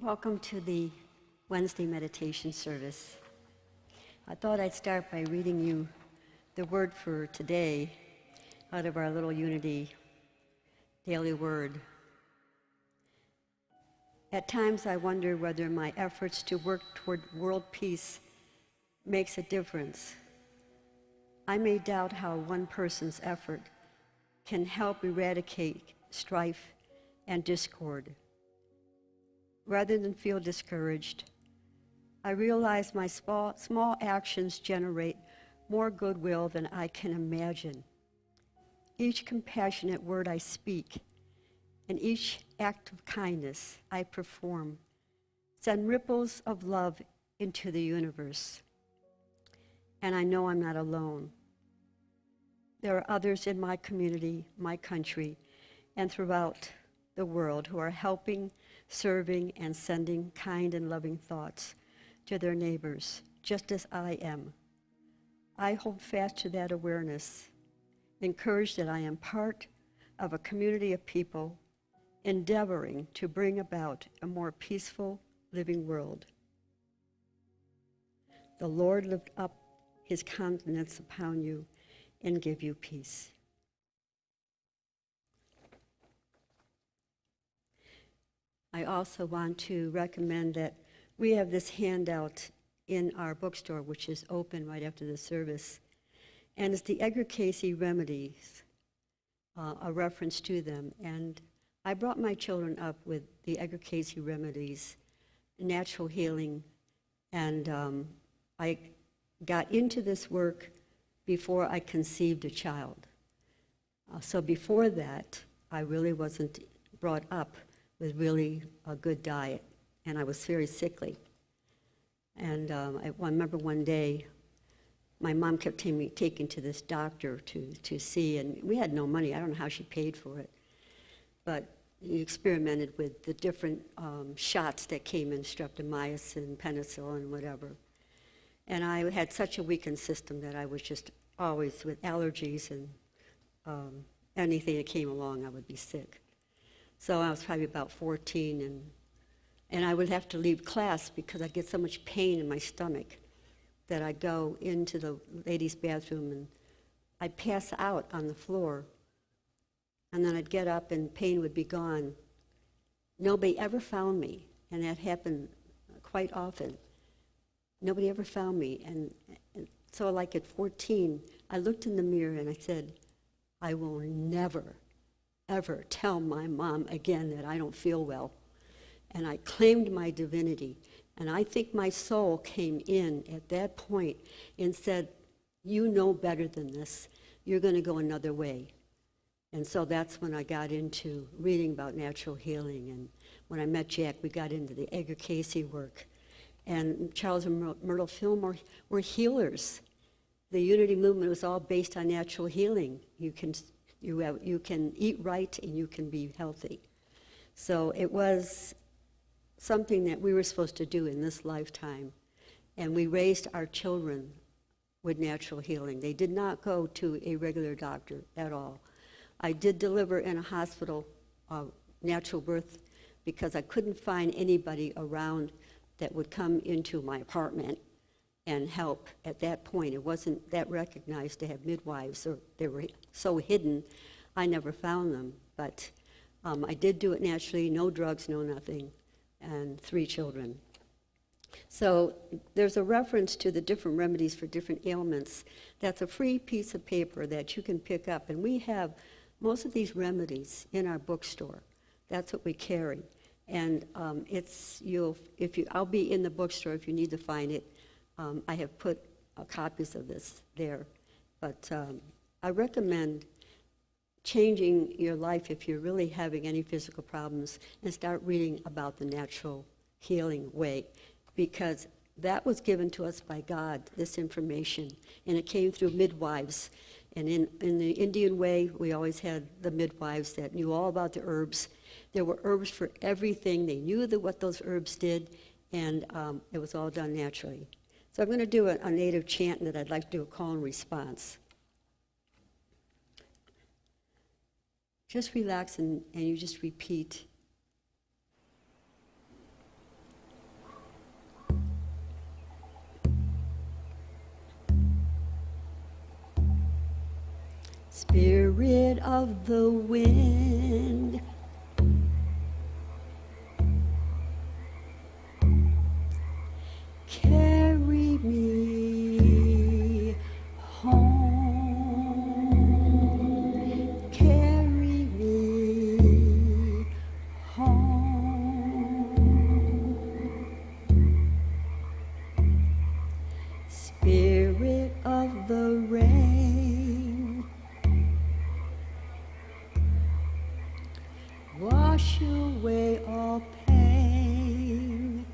Welcome to the Wednesday meditation service. I thought I'd start by reading you the word for today out of our little Unity daily word. At times I wonder whether my efforts to work toward world peace makes a difference. I may doubt how one person's effort can help eradicate strife and discord. Rather than feel discouraged, I realize my small actions generate more goodwill than I can imagine. Each compassionate word I speak and each act of kindness I perform send ripples of love into the universe. And I know I'm not alone. There are others in my community, my country, and throughout the world who are helping, serving, and sending kind and loving thoughts to their neighbors, just as I am. I hold fast to that awareness, encouraged that I am part of a community of people endeavoring to bring about a more peaceful living world. The Lord lift up his countenance upon you and give you peace. I also want to recommend that we have this handout in our bookstore, which is open right after the service. And it's the Edgar Casey remedies, a reference to them. And I brought my children up with the Edgar Casey remedies, natural healing. And I got into this work before I conceived a child. So before that, I really wasn't brought up with really a good diet, and I was very sickly. And I remember one day, my mom kept taking to this doctor to see, and we had no money. I don't know how she paid for it, but he experimented with the different shots that came in, streptomycin, penicillin, whatever. And I had such a weakened system that I was just always with allergies, and anything that came along, I would be sick. So I was probably about 14, and I would have to leave class because I'd get so much pain in my stomach that I'd go into the ladies' bathroom and I'd pass out on the floor, and then I'd get up and pain would be gone. Nobody ever found me, and that happened quite often. Nobody ever found me, and so like at 14, I looked in the mirror and I said, I will never ever tell my mom again that I don't feel well. And I claimed my divinity. And I think my soul came in at that point and said, you know better than this. You're going to go another way. And so that's when I got into reading about natural healing. And when I met Jack, we got into the Edgar Casey work. And Charles and Myrtle Fillmore were healers. The Unity movement was all based on natural healing. You can eat right and you can be healthy. So it was something that we were supposed to do in this lifetime. And we raised our children with natural healing. They did not go to a regular doctor at all. I did deliver in a hospital, natural birth, because I couldn't find anybody around that would come into my apartment and help. At that point, it wasn't that recognized to have midwives, or they were so hidden, I never found them. But I did do it naturally, no drugs, no nothing, and 3 children. So there's a reference to the different remedies for different ailments. That's a free piece of paper that you can pick up, and we have most of these remedies in our bookstore. That's what we carry. And I'll be in the bookstore if you need to find it. I have put copies of this there, but I recommend changing your life if you're really having any physical problems and start reading about the natural healing way, because that was given to us by God, this information, and it came through midwives. And in the Indian way, we always had the midwives that knew all about the herbs. There were herbs for everything. They knew what those herbs did, and it was all done naturally. So I'm going to do a native chant, and that I'd like to do a call and response. Just relax and you just repeat. Spirit of the wind, carry me home, carry me home. Spirit of the rain, wash away all pain.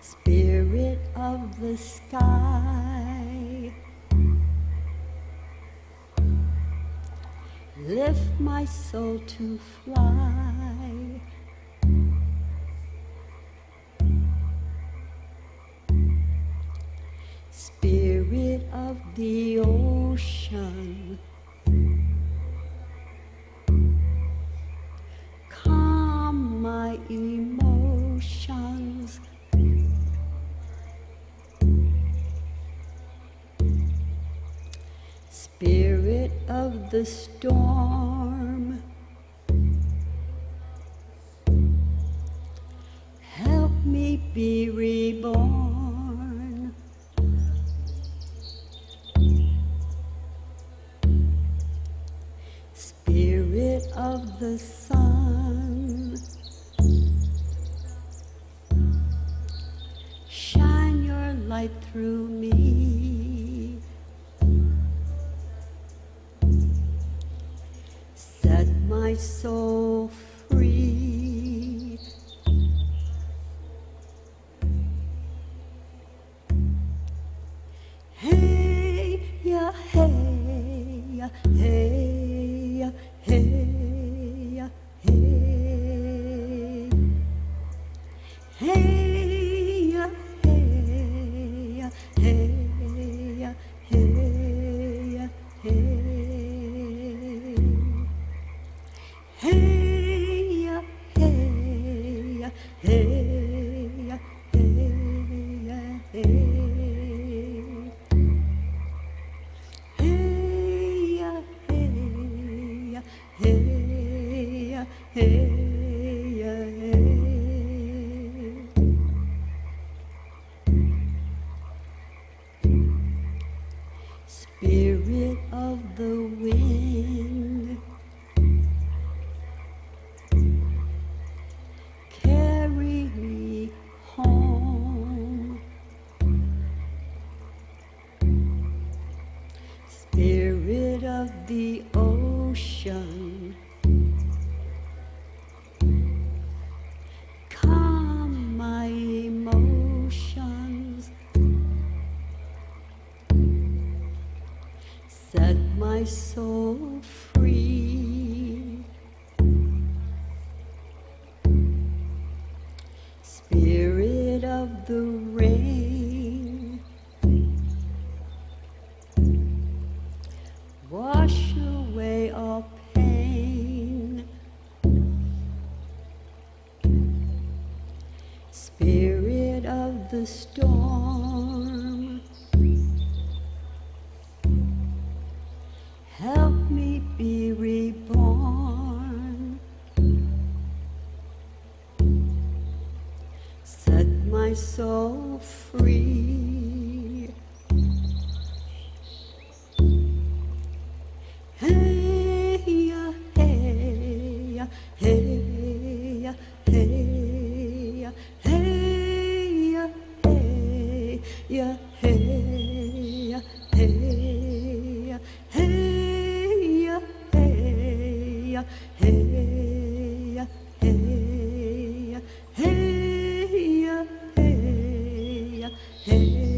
Spirit of the sky, lift my soul to fly. Spirit of the ocean, calm my emotions. Spirit of the storm, help me be reborn. Spirit of the sun, shine your light through me. Set my soul free. Hey, ya, hey, ya, hey, ya, hey, ya, hey. Hey, ya, hey, ya, hey, ya, hey, ya, hey. Hey, ya, hey, ya, hey, ya, hey, ya, hey. Spirit of the wind, carry me home. Spirit of the ocean, calm my emotions. Set my soul free. Spirit of the rain, wash away all pain. Spirit of the storm, help me be reborn. Set my soul free. Hey, ya, hey, ya, hey, ya, hey, ya, hey, ya, hey, ya, hey, ya, hey, ya, hey, ya, hey, ya, hey, ya, hey, ya, hey, ya, hey, ya, hey.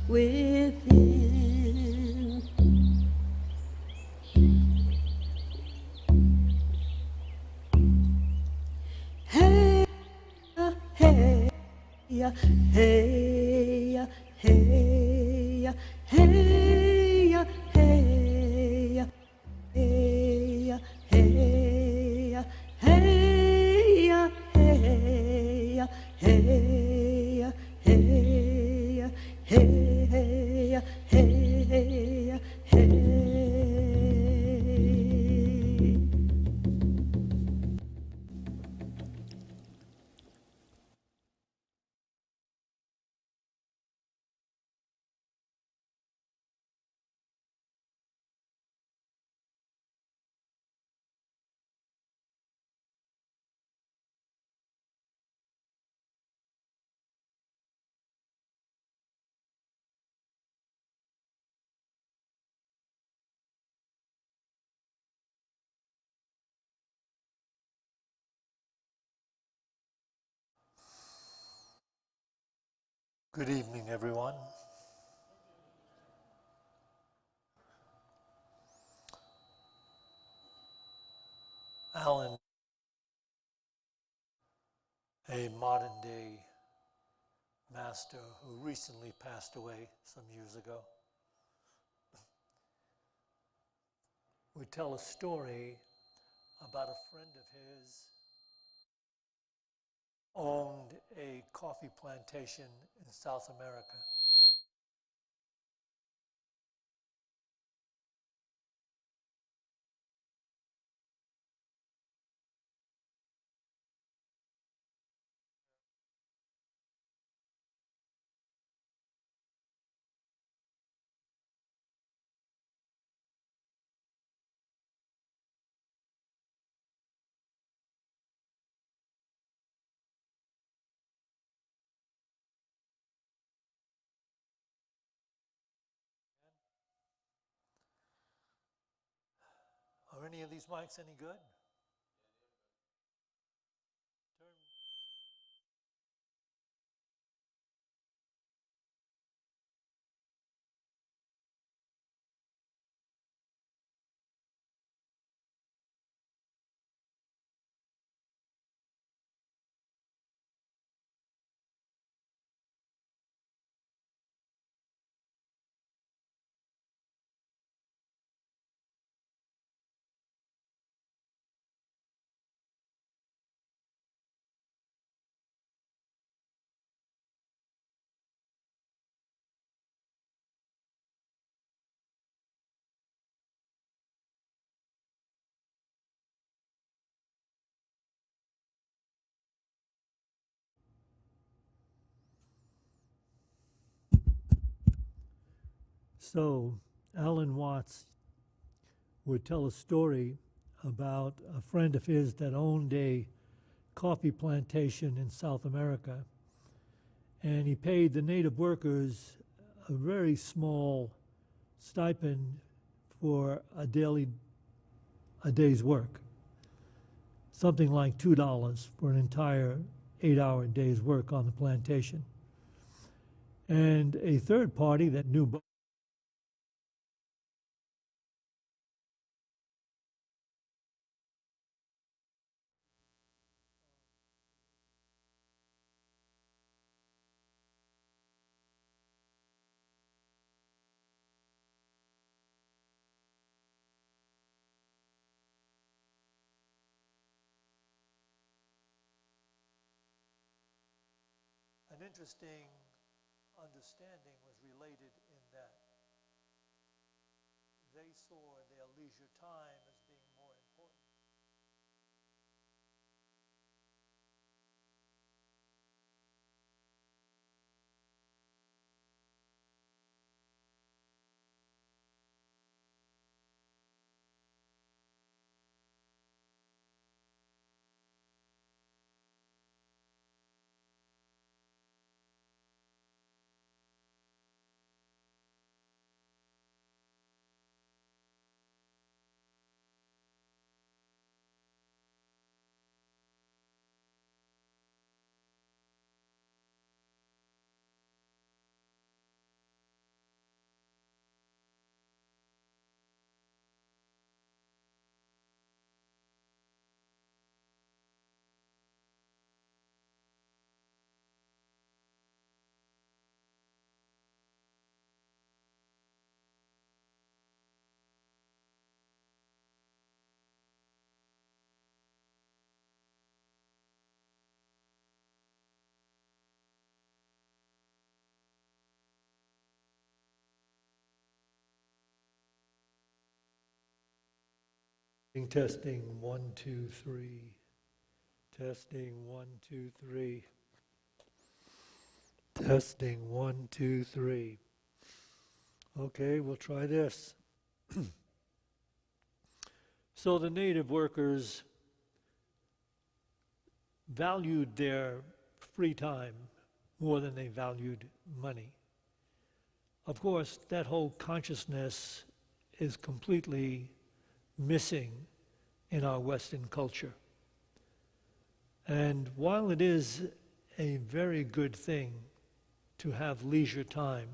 within. Hey, hey, hey, hey, hey, hey, hey, hey, hey, hey, hey, hey, hey, hey. Good evening, everyone. Alan, a modern day master who recently passed away some years ago, would tell a story about a friend of his owned a coffee plantation in South America. Are any of these mics any good? Turn. So, Alan Watts would tell a story about a friend of his that owned a coffee plantation in South America. And he paid the native workers a very small stipend for a day's work, something like $2 for an entire 8-hour day's work on the plantation. And a third party that knew both an interesting understanding was related in that they saw their leisure time as being more important. Testing, 1, 2, 3. Testing, 1, 2, 3. Testing, 1, 2, 3. Okay, we'll try this. So the native workers valued their free time more than they valued money. Of course, that whole consciousness is completely missing in our Western culture. And while it is a very good thing to have leisure time,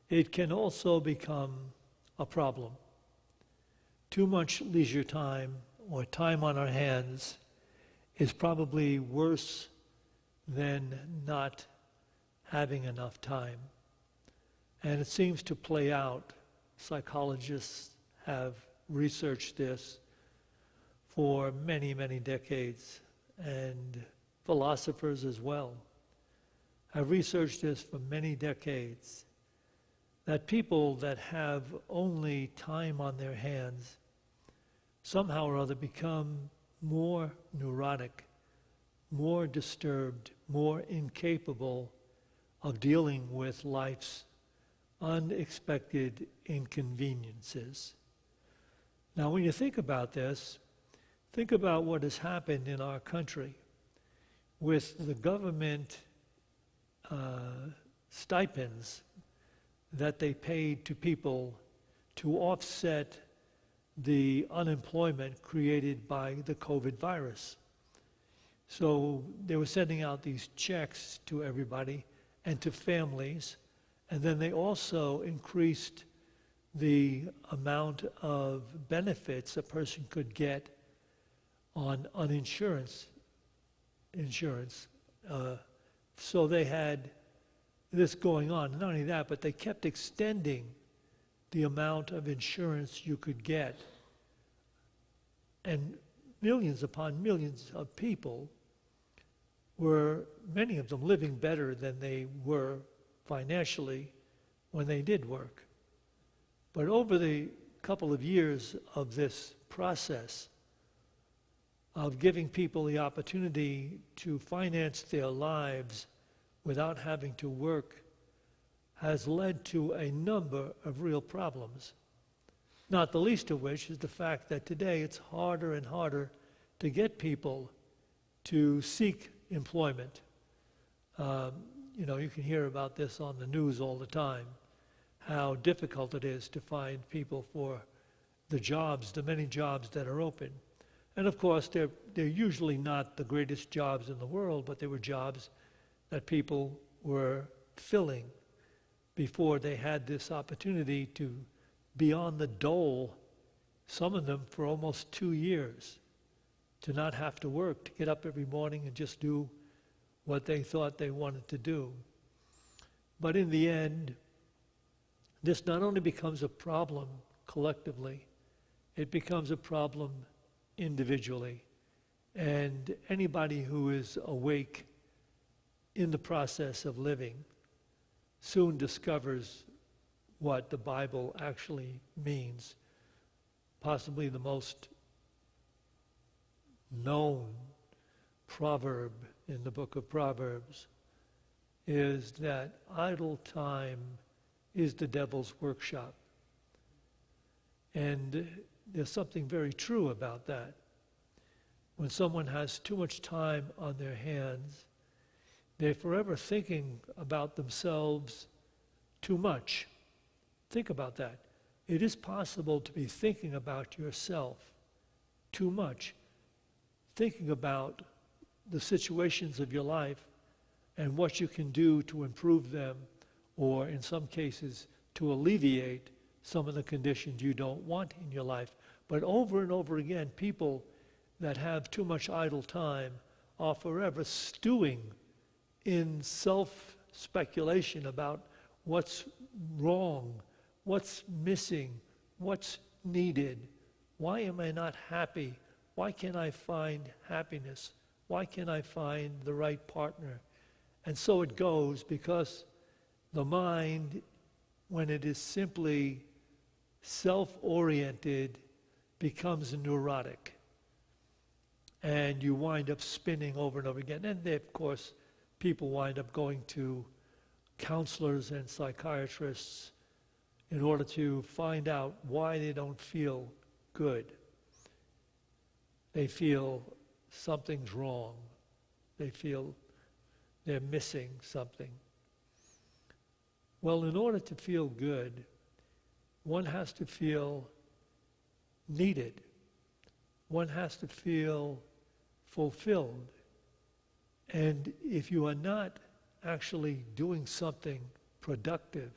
it can also become a problem. Too much leisure time or time on our hands is probably worse than not having enough time. And it seems to play out. Psychologists have researched this for many, many decades, and philosophers as well have researched this for many decades, that people that have only time on their hands somehow or other become more neurotic, more disturbed, more incapable of dealing with life's unexpected inconveniences. Now, when you think about this, think about what has happened in our country with the government stipends that they paid to people to offset the unemployment created by the COVID virus. So they were sending out these checks to everybody and to families, and then they also increased the amount of benefits a person could get on insurance. So they had this going on. Not only that, but they kept extending the amount of insurance you could get. And millions upon millions of people were, many of them, living better than they were financially when they did work. But over the couple of years of this process of giving people the opportunity to finance their lives without having to work has led to a number of real problems. Not the least of which is the fact that today it's harder and harder to get people to seek employment. You can hear about this on the news all the time, how difficult it is to find people for the jobs, the many jobs that are open. And of course, they're usually not the greatest jobs in the world, but they were jobs that people were filling before they had this opportunity to be on the dole, some of them for almost 2 years, to not have to work, to get up every morning and just do what they thought they wanted to do. But in the end, this not only becomes a problem collectively, it becomes a problem individually. And anybody who is awake in the process of living soon discovers what the Bible actually means. Possibly the most known proverb in the book of Proverbs is that idle time is the devil's workshop. And there's something very true about that. When someone has too much time on their hands, they're forever thinking about themselves too much. Think about that. It is possible to be thinking about yourself too much, thinking about the situations of your life and what you can do to improve them, or in some cases, to alleviate some of the conditions you don't want in your life. But over and over again, people that have too much idle time are forever stewing in self-speculation about what's wrong, what's missing, what's needed. Why am I not happy? Why can't I find happiness? Why can't I find the right partner? And so it goes, because the mind, when it is simply self-oriented, becomes neurotic. And you wind up spinning over and over again. And then, of course, people wind up going to counselors and psychiatrists in order to find out why they don't feel good. They feel something's wrong. They feel they're missing something. Well, in order to feel good, one has to feel needed. One has to feel fulfilled. And if you are not actually doing something productive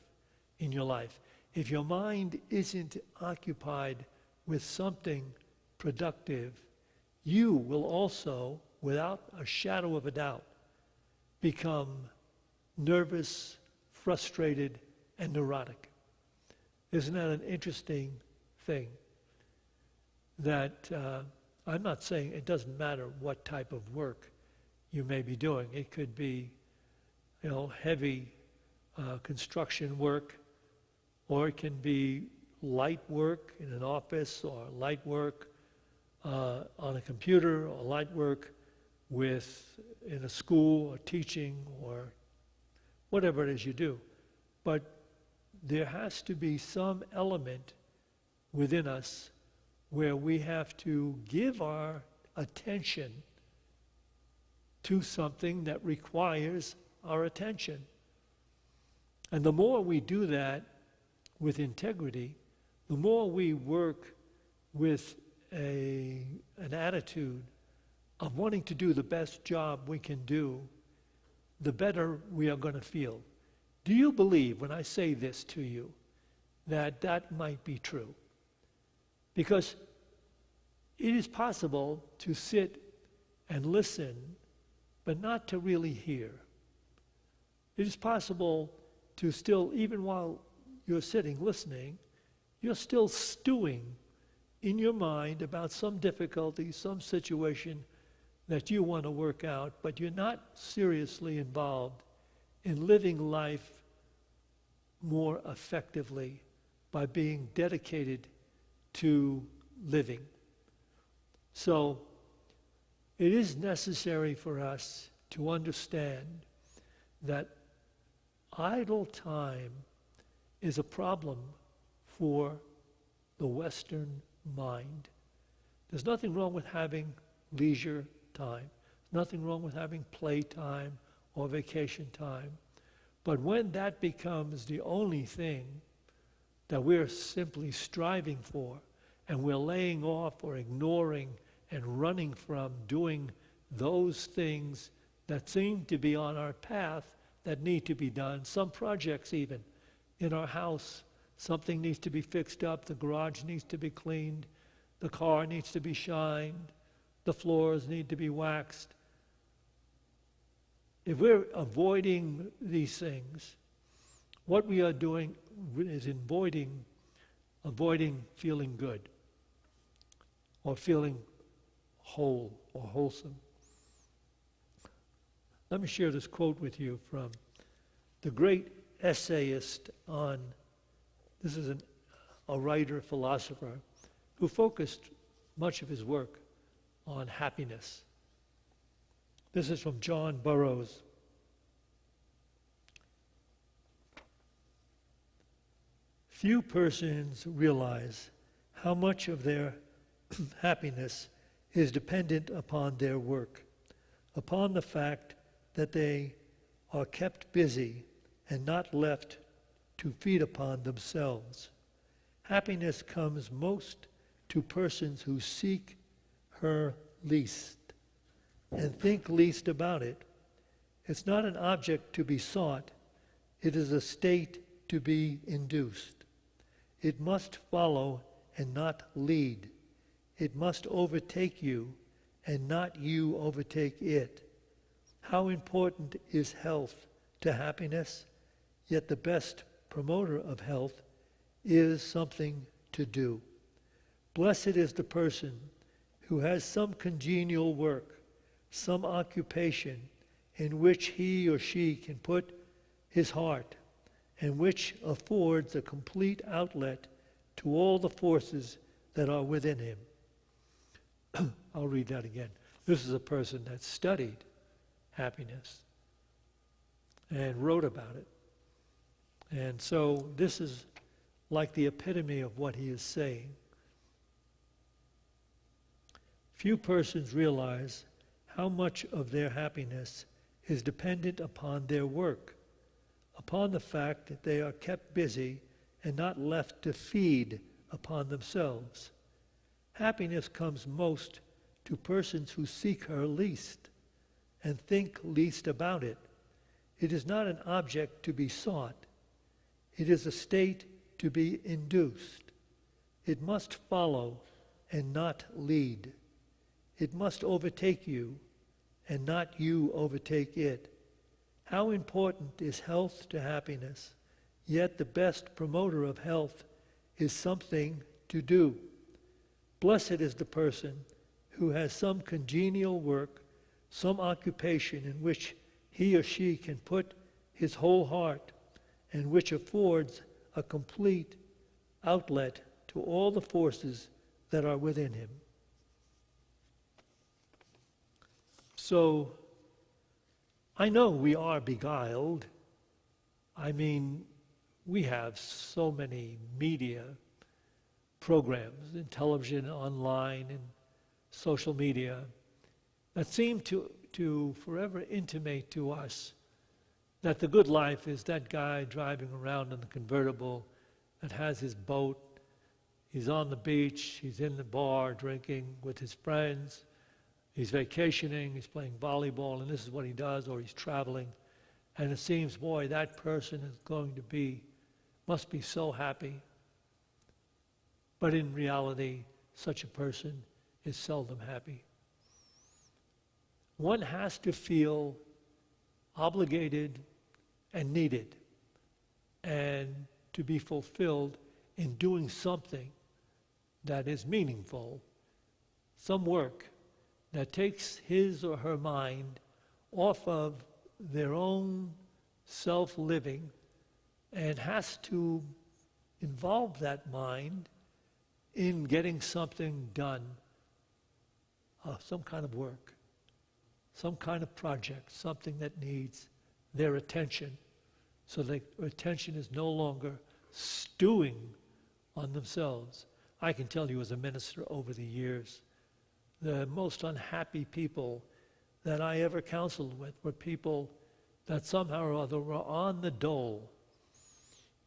in your life, if your mind isn't occupied with something productive, you will also, without a shadow of a doubt, become nervous, frustrated, and neurotic. Isn't that an interesting thing? That I'm not saying it doesn't matter what type of work you may be doing. It could be, heavy construction work, or it can be light work in an office, or light work on a computer, or light work in a school, or teaching, or whatever it is you do. But there has to be some element within us where we have to give our attention to something that requires our attention. And the more we do that with integrity, the more we work with an attitude of wanting to do the best job we can do, the better we are going to feel. Do you believe when I say this to you that that might be true? Because it is possible to sit and listen, but not to really hear. It is possible to still, even while you're sitting listening, you're still stewing in your mind about some difficulty, some situation that you want to work out, but you're not seriously involved in living life more effectively by being dedicated to living. So it is necessary for us to understand that idle time is a problem for the Western mind. There's nothing wrong with having leisure time. Nothing wrong with having playtime or vacation time. But when that becomes the only thing that we're simply striving for, and we're laying off or ignoring and running from doing those things that seem to be on our path that need to be done, some projects even in our house, something needs to be fixed up, the garage needs to be cleaned, the car needs to be shined, the floors need to be waxed. If we're avoiding these things, what we are doing is avoiding feeling good or feeling whole or wholesome. Let me share this quote with you from the great essayist this is a writer, philosopher, who focused much of his work on happiness. This is from John Burroughs. Few persons realize how much of their happiness is dependent upon their work, upon the fact that they are kept busy and not left to feed upon themselves. Happiness comes most to persons who seek her least and think least about it. It's not an object to be sought, it is a state to be induced. It must follow and not lead. It must overtake you and not you overtake it. How important is health to happiness? Yet the best promoter of health is something to do. Blessed is the person who has some congenial work, some occupation in which he or she can put his heart, and which affords a complete outlet to all the forces that are within him. I'll read that again. This is a person that studied happiness and wrote about it. And so this is like the epitome of what he is saying. Few persons realize how much of their happiness is dependent upon their work, upon the fact that they are kept busy and not left to feed upon themselves. Happiness comes most to persons who seek her least and think least about it. It is not an object to be sought. It is a state to be induced. It must follow and not lead. It must overtake you and not you overtake it. How important is health to happiness? Yet the best promoter of health is something to do. Blessed is the person who has some congenial work, some occupation in which he or she can put his whole heart and which affords a complete outlet to all the forces that are within him. So, I know we are beguiled. I mean, we have so many media programs in television, online, and social media that seem to forever intimate to us that the good life is that guy driving around in the convertible that has his boat. He's on the beach, he's in the bar drinking with his friends, he's vacationing, he's playing volleyball, and this is what he does, or he's traveling. And it seems, boy, that person is going to must be so happy. But in reality, such a person is seldom happy. One has to feel obligated and needed and to be fulfilled in doing something that is meaningful, some work that takes his or her mind off of their own self-living and has to involve that mind in getting something done, some kind of work, some kind of project, something that needs their attention, so their attention is no longer stewing on themselves. I can tell you as a minister over the years, the most unhappy people that I ever counseled with were people that somehow or other were on the dole.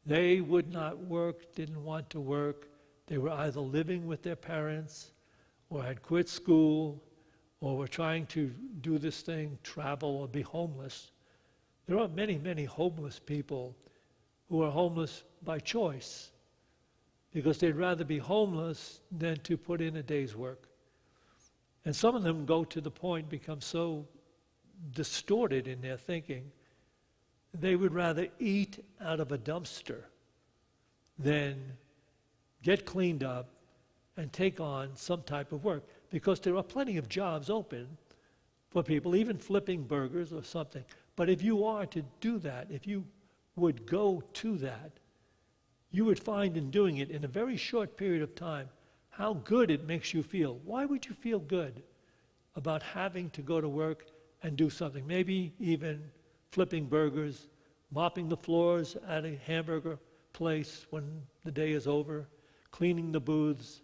They would not work, didn't want to work. They were either living with their parents or had quit school or were trying to do this thing, travel or be homeless. There are many, many homeless people who are homeless by choice because they'd rather be homeless than to put in a day's work. And some of them go to the point, become so distorted in their thinking, they would rather eat out of a dumpster than get cleaned up and take on some type of work, because there are plenty of jobs open for people, even flipping burgers or something. But if you are to do that, if you would go to that, you would find in doing it in a very short period of time how good it makes you feel. Why would you feel good about having to go to work and do something? Maybe even flipping burgers, mopping the floors at a hamburger place when the day is over, cleaning the booths,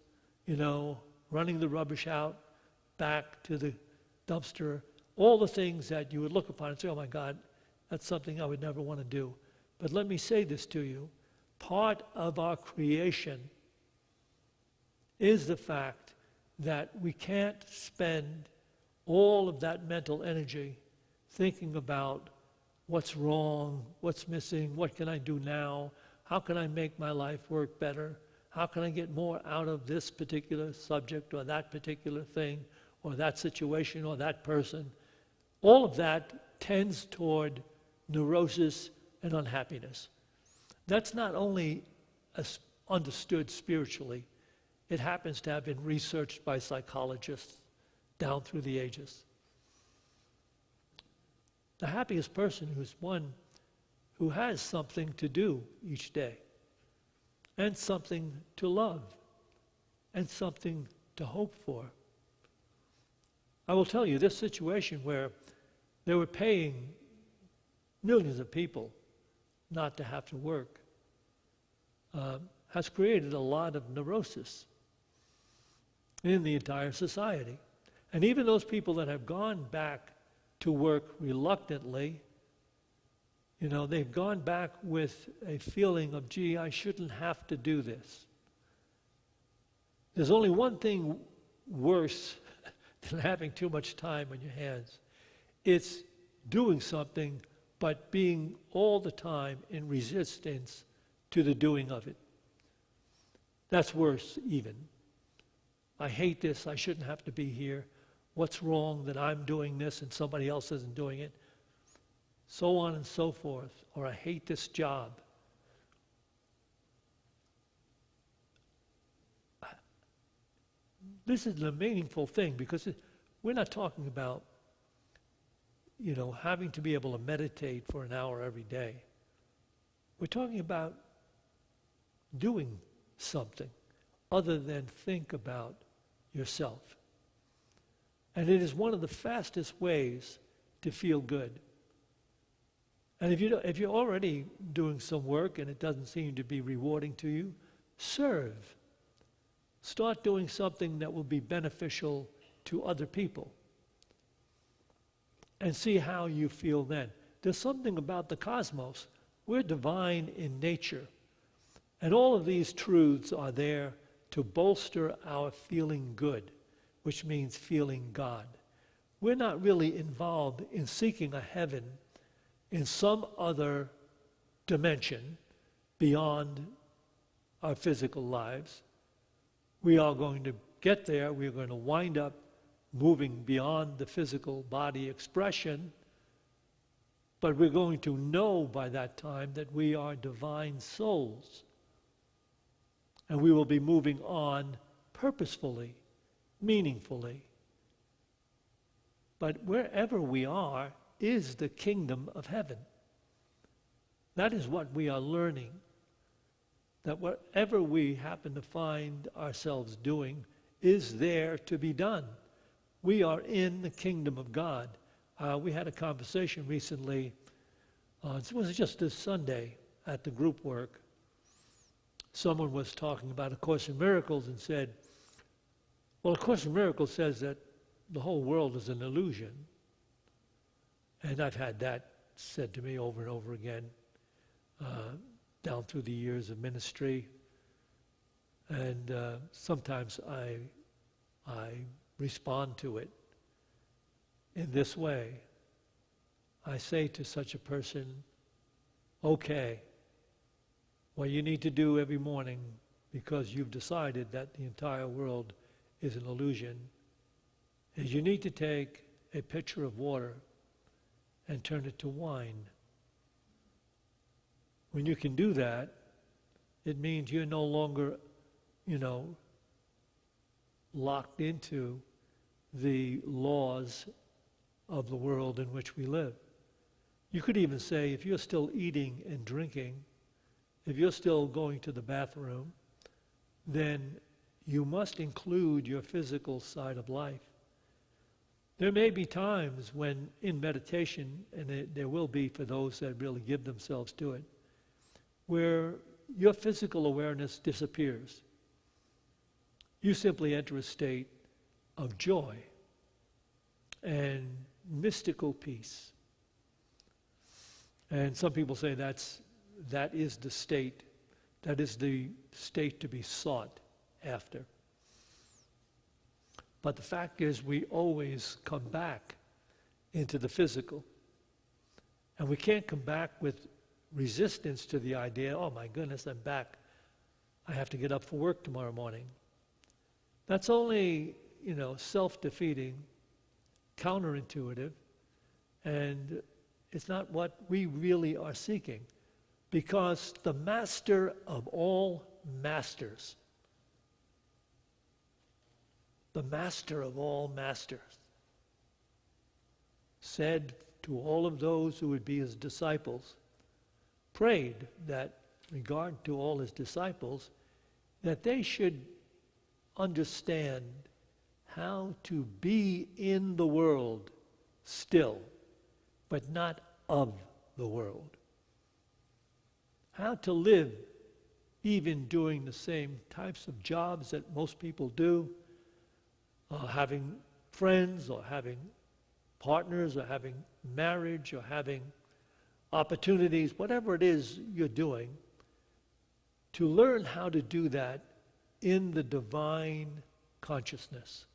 running the rubbish out back to the dumpster, all the things that you would look upon and say, oh my God, that's something I would never want to do. But let me say this to you. Part of our creation is the fact that we can't spend all of that mental energy thinking about what's wrong, what's missing, what can I do now, how can I make my life work better, how can I get more out of this particular subject or that particular thing or that situation or that person. All of that tends toward neurosis and unhappiness. That's not only understood spiritually, it happens to have been researched by psychologists down through the ages. The happiest person is one who has something to do each day and something to love and something to hope for. I will tell you, this situation where they were paying millions of people not to have to work has created a lot of neurosis in the entire society. And even those people that have gone back to work reluctantly, they've gone back with a feeling of, gee, I shouldn't have to do this. There's only one thing worse than having too much time on your hands. It's doing something, but being all the time in resistance to the doing of it. That's worse even. I hate this, I shouldn't have to be here. What's wrong that I'm doing this and somebody else isn't doing it? So on and so forth. Or I hate this job. This is a meaningful thing because we're not talking about, having to be able to meditate for an hour every day. We're talking about doing something other than think about yourself. And it is one of the fastest ways to feel good. And if you're already doing some work and it doesn't seem to be rewarding to you, serve. Start doing something that will be beneficial to other people. And see how you feel then. There's something about the cosmos. We're divine in nature. And all of these truths are there to bolster our feeling good, which means feeling God. We're not really involved in seeking a heaven in some other dimension beyond our physical lives. We are going to get there. We're going to wind up moving beyond the physical body expression, but we're going to know by that time that we are divine souls. And we will be moving on purposefully, meaningfully. But wherever we are is the kingdom of heaven. That is what we are learning. That whatever we happen to find ourselves doing is there to be done. We are in the kingdom of God. We had a conversation recently, it was just this Sunday at the group work. Someone was talking about A Course in Miracles and said, well, A Course in Miracles says that the whole world is an illusion. And I've had that said to me over and over again down through the years of ministry. And sometimes I respond to it in this way. I say to such a person, okay, what you need to do every morning, because you've decided that the entire world is an illusion, is you need to take a pitcher of water and turn it to wine. When you can do that, it means you're no longer, locked into the laws of the world in which we live. You could even say, if you're still eating and drinking, if you're still going to the bathroom, then you must include your physical side of life. There may be times when in meditation, and there will be for those that really give themselves to it, where your physical awareness disappears. You simply enter a state of joy and mystical peace. And some people say that is the state to be sought after. But the fact is, we always come back into the physical. And we can't come back with resistance to the idea, oh my goodness, I'm back. I have to get up for work tomorrow morning. That's only, self-defeating, counterintuitive, and it's not what we really are seeking. Because the master of all masters, said to all of those who would be his disciples, prayed that, regard to all his disciples, that they should understand how to be in the world still, but not of the world. How to live even doing the same types of jobs that most people do, having friends or having partners or having marriage or having opportunities, whatever it is you're doing, to learn how to do that in the divine consciousness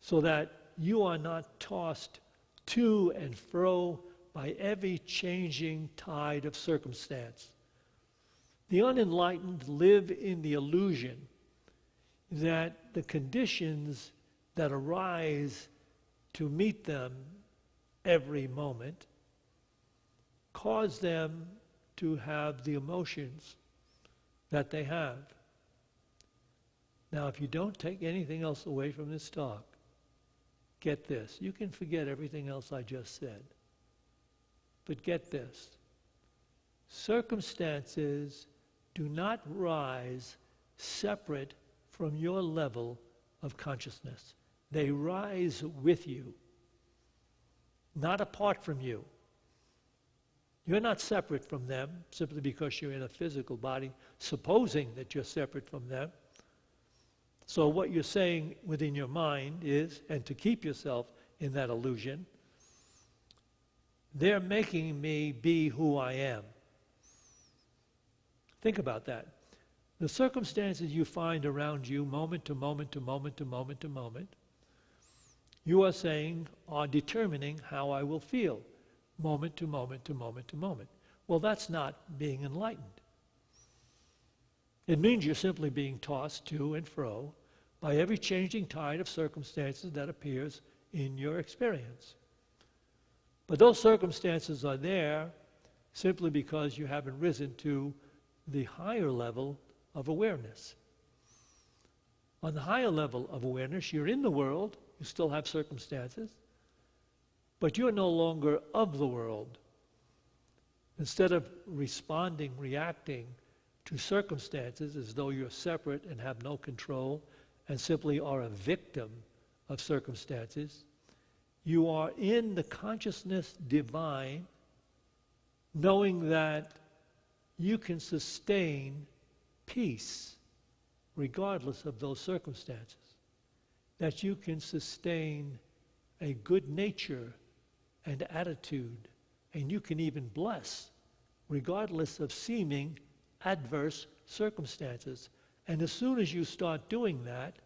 so that you are not tossed to and fro by every changing tide of circumstance. The unenlightened live in the illusion that the conditions that arise to meet them every moment cause them to have the emotions that they have. Now, if you don't take anything else away from this talk, get this. You can forget everything else I just said. But get this. Circumstances do not rise separate from your level of consciousness. They rise with you, not apart from you. You're not separate from them simply because you're in a physical body, supposing that you're separate from them. So what you're saying within your mind is, and to keep yourself in that illusion, they're making me be who I am. Think about that. The circumstances you find around you, moment to moment to moment to moment to moment, you are saying are determining how I will feel, moment to moment to moment to moment. Well, that's not being enlightened. It means you're simply being tossed to and fro by every changing tide of circumstances that appears in your experience. But those circumstances are there simply because you haven't risen to the higher level of awareness. On the higher level of awareness, you're in the world, you still have circumstances, but you're no longer of the world. Instead of responding, reacting to circumstances as though you're separate and have no control and simply are a victim of circumstances, you are in the consciousness divine, knowing that you can sustain peace regardless of those circumstances, that you can sustain a good nature and attitude, and you can even bless regardless of seeming adverse circumstances. And as soon as you start doing that,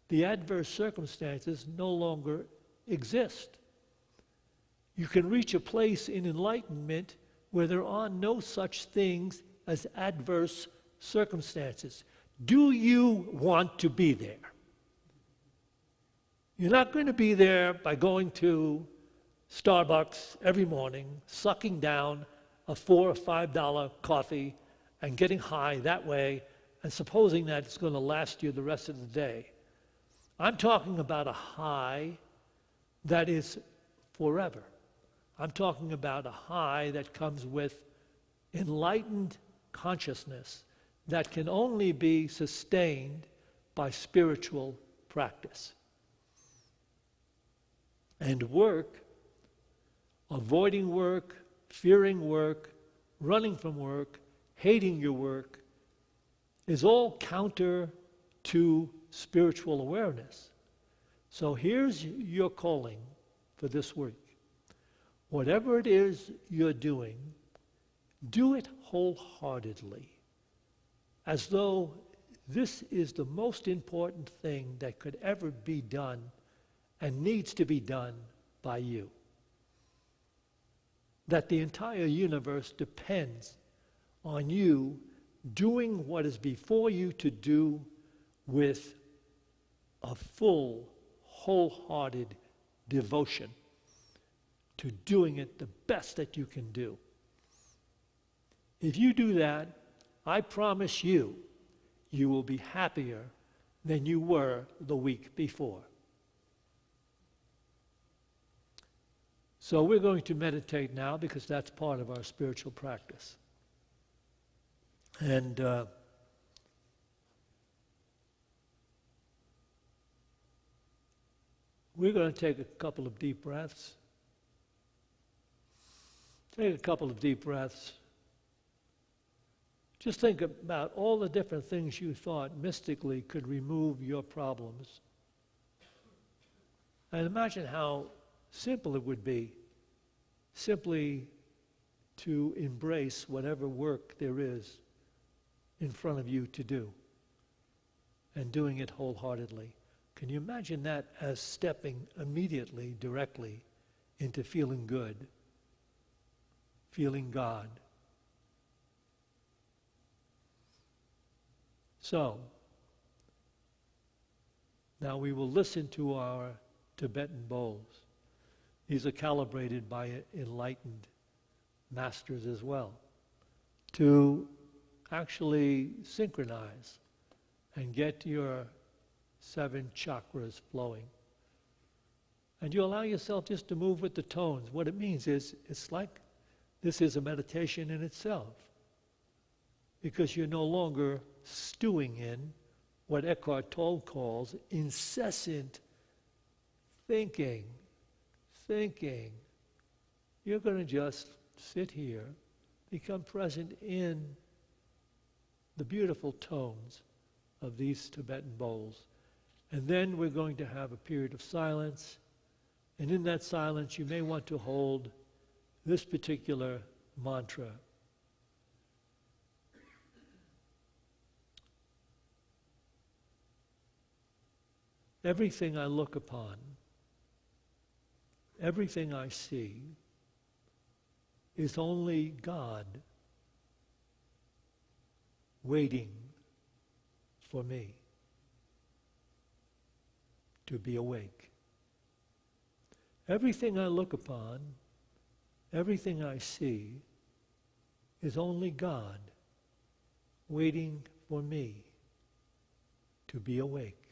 the adverse circumstances no longer exist. You can reach a place in enlightenment where there are no such things as adverse circumstances. Do you want to be there? You're not going to be there by going to Starbucks every morning, sucking down a $4 or $5 coffee and getting high that way and supposing that it's going to last you the rest of the day. I'm talking about a high that is forever. I'm talking about a high that comes with enlightened consciousness that can only be sustained by spiritual practice. And work, avoiding work, fearing work, running from work, hating your work, is all counter to spiritual awareness. So here's your calling for this week. Whatever it is you're doing, do it wholeheartedly, as though this is the most important thing that could ever be done and needs to be done by you. That the entire universe depends on you doing what is before you to do with a full, wholehearted devotion to doing it the best that you can do. If you do that, I promise you, you will be happier than you were the week before. So we're going to meditate now because that's part of our spiritual practice. And we're going to take a couple of deep breaths. Take a couple of deep breaths. Just think about all the different things you thought mystically could remove your problems. And imagine how simple it would be simply to embrace whatever work there is in front of you to do, and doing it wholeheartedly. Can you imagine that as stepping immediately, directly into feeling good, feeling God? So, now we will listen to our Tibetan bowls. These are calibrated by enlightened masters as well, to actually synchronize and get your 7 chakras flowing. And you allow yourself just to move with the tones. What it means is, it's like this is a meditation in itself, because you're no longer stewing in what Eckhart Tolle calls incessant thinking. You're going to just sit here, become present in the beautiful tones of these Tibetan bowls. And then we're going to have a period of silence. And in that silence, you may want to hold this particular mantra. Everything I look upon, everything I see, is only God waiting for me to be awake. Everything I look upon, everything I see, is only God waiting for me to be awake.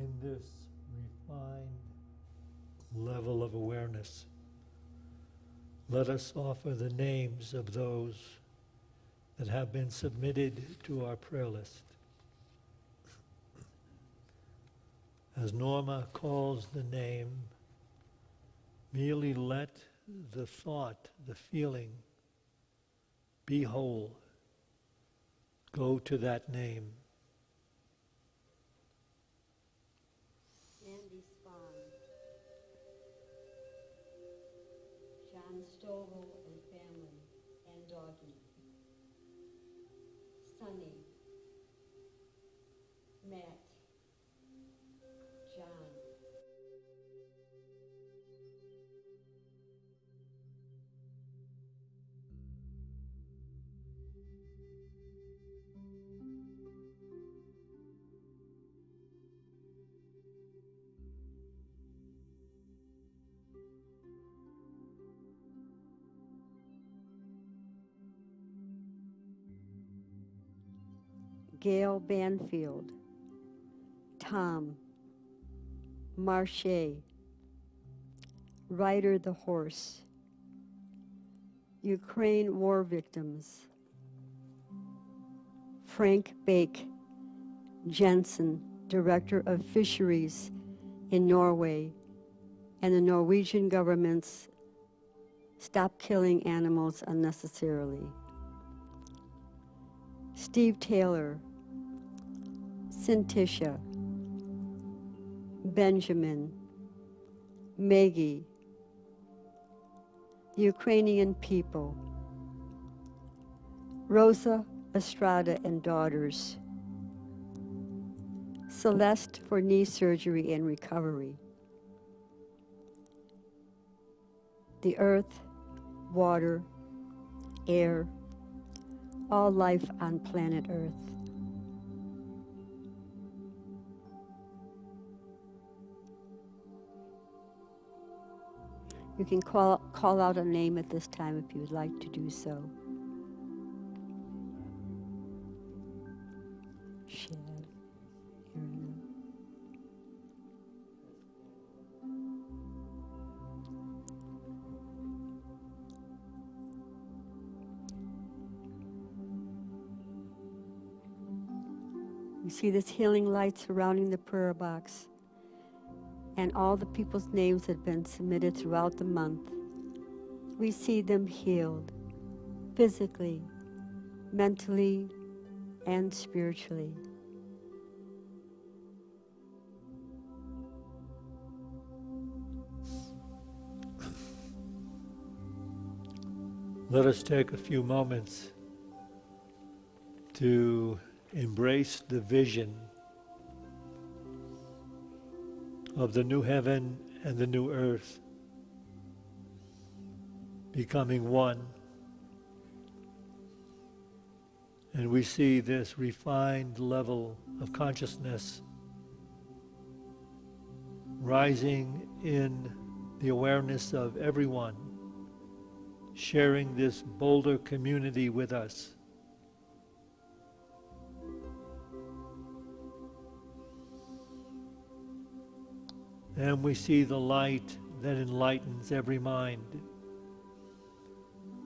in this refined level of awareness, let us offer the names of those that have been submitted to our prayer list. As Norma calls the name, merely let the thought, the feeling, be whole. Go to that name. Andy Spahn, John Stovall and family, and doggy. Sonny, Matt, John. Gail Banfield, Tom, Marche, Ryder the horse, Ukraine war victims, Frank Bake, Jensen, Director of Fisheries in Norway, and the Norwegian government's Stop Killing Animals Unnecessarily. Steve Taylor, Cintisha, Benjamin, Maggie, the Ukrainian people, Rosa Estrada and daughters, Celeste for knee surgery and recovery, the earth, water, air, all life on planet Earth. You can call out a name at this time if you would like to do so. Shad, Aaron. You see this healing light surrounding the prayer box and all the people's names that have been submitted throughout the month. We see them healed physically, mentally, and spiritually. Let us take a few moments to embrace the vision of the new heaven and the new earth becoming one. And we see this refined level of consciousness rising in the awareness of everyone sharing this Boulder community with us. And we see the light that enlightens every mind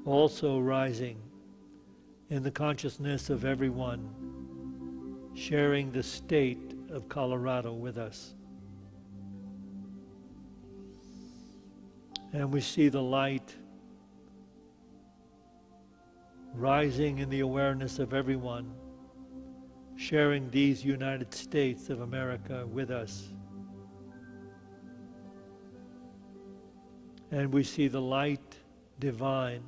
also rising in the consciousness of everyone sharing the state of Colorado with us. And we see the light rising in the awareness of everyone sharing these United States of America with us. And we see the light divine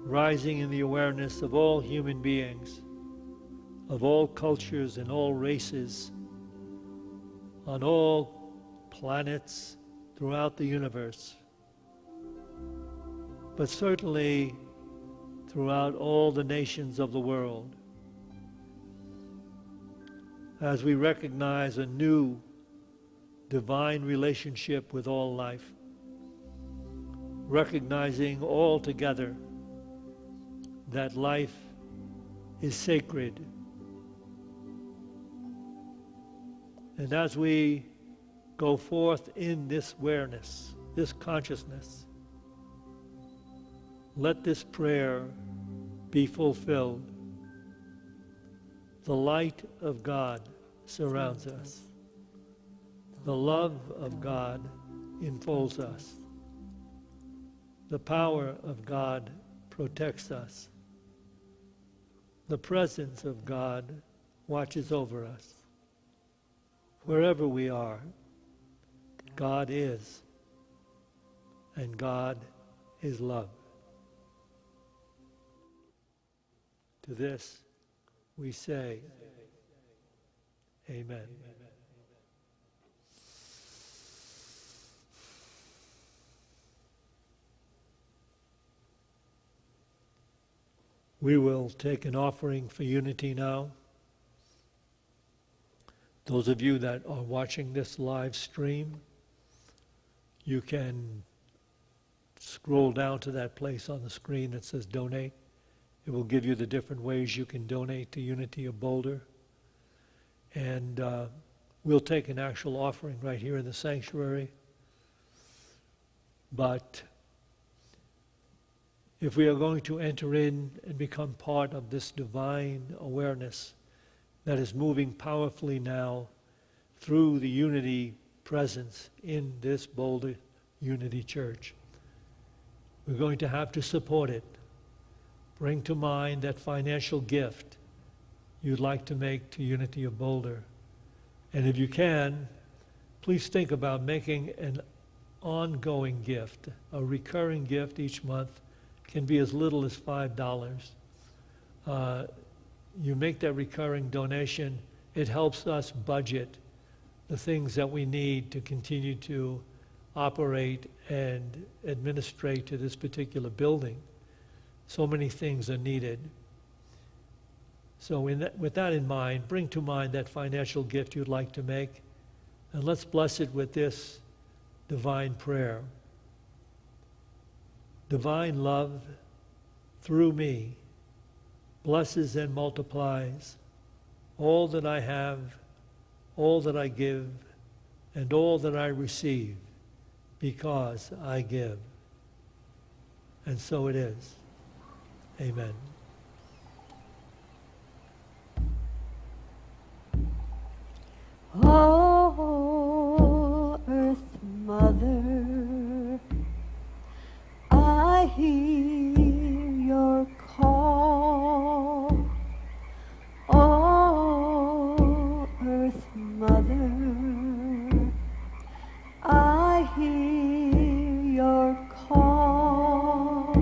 rising in the awareness of all human beings, of all cultures and all races, on all planets throughout the universe, but certainly throughout all the nations of the world, as we recognize a new divine relationship with all life, recognizing all together that life is sacred. And as we go forth in this awareness, this consciousness, let this prayer be fulfilled. The light of God surrounds us. The love of God enfolds us. The power of God protects us. The presence of God watches over us. Wherever we are, God is, and God is love. To this we say, Amen. We will take an offering for unity now. Those of you that are watching this live stream, you can scroll down to that place on the screen that says donate. It will give you the different ways you can donate to Unity of Boulder. And we'll take an actual offering right here in the sanctuary. But if we are going to enter in and become part of this divine awareness that is moving powerfully now through the unity presence in this Boulder Unity Church, we're going to have to support it. Bring to mind that financial gift you'd like to make to Unity of Boulder. And if you can, please think about making an ongoing gift, a recurring gift each month. Can be as little as $5. You make that recurring donation, it helps us budget the things that we need to continue to operate and administrate to this particular building. So many things are needed. So with that in mind, bring to mind that financial gift you'd like to make, and let's bless it with this divine prayer. Divine love, through me, blesses and multiplies all that I have, all that I give, and all that I receive, because I give. And so it is. Amen. Oh, Earth Mother, I hear your call. Oh, Earth Mother, I hear your call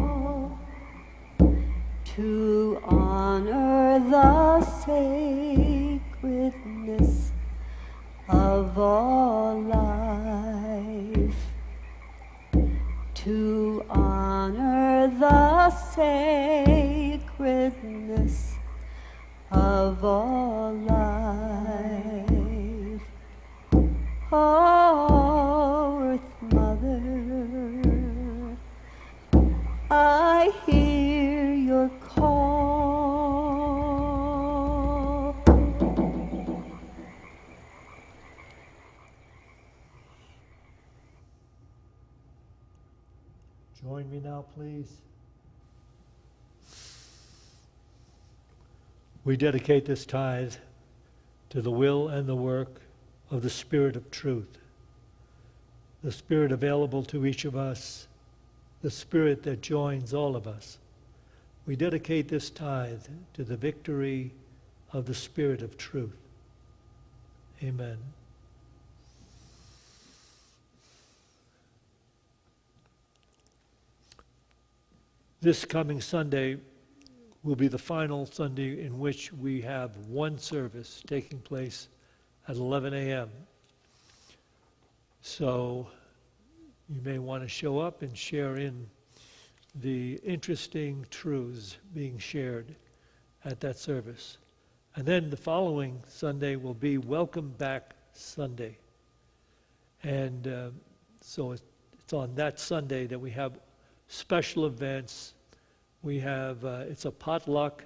to honor the sacredness of all life, to honor the sacredness of all life. Oh, Earth Mother, I hear your call. Join me now, please. We dedicate this tithe to the will and the work of the Spirit of Truth, the Spirit available to each of us, the Spirit that joins all of us. We dedicate this tithe to the victory of the Spirit of Truth. Amen. This coming Sunday will be the final Sunday in which we have one service taking place at 11 a.m. So you may want to show up and share in the interesting truths being shared at that service. And then the following Sunday will be Welcome Back Sunday. And so it's on that Sunday that we have special events. We have, it's a potluck.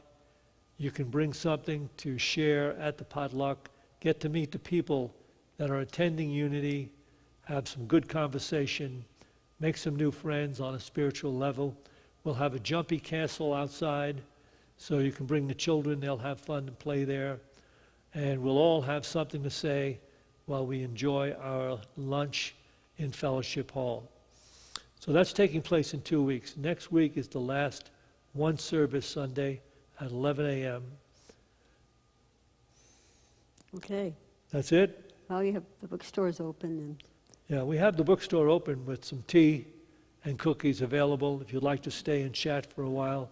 You can bring something to share at the potluck, get to meet the people that are attending Unity, have some good conversation, make some new friends on a spiritual level. We'll have a jumpy castle outside, so you can bring the children, they'll have fun and play there. And we'll all have something to say while we enjoy our lunch in Fellowship Hall. So that's taking place in 2 weeks. Next week is the last one service Sunday at 11 a.m. Okay. That's it? Well, you have the bookstores open and Yeah, we have the bookstore open with some tea and cookies available. If you'd like to stay and chat for a while,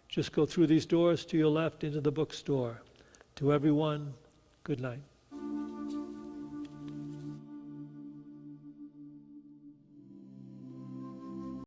just go through these doors to your left into the bookstore. To everyone, good night.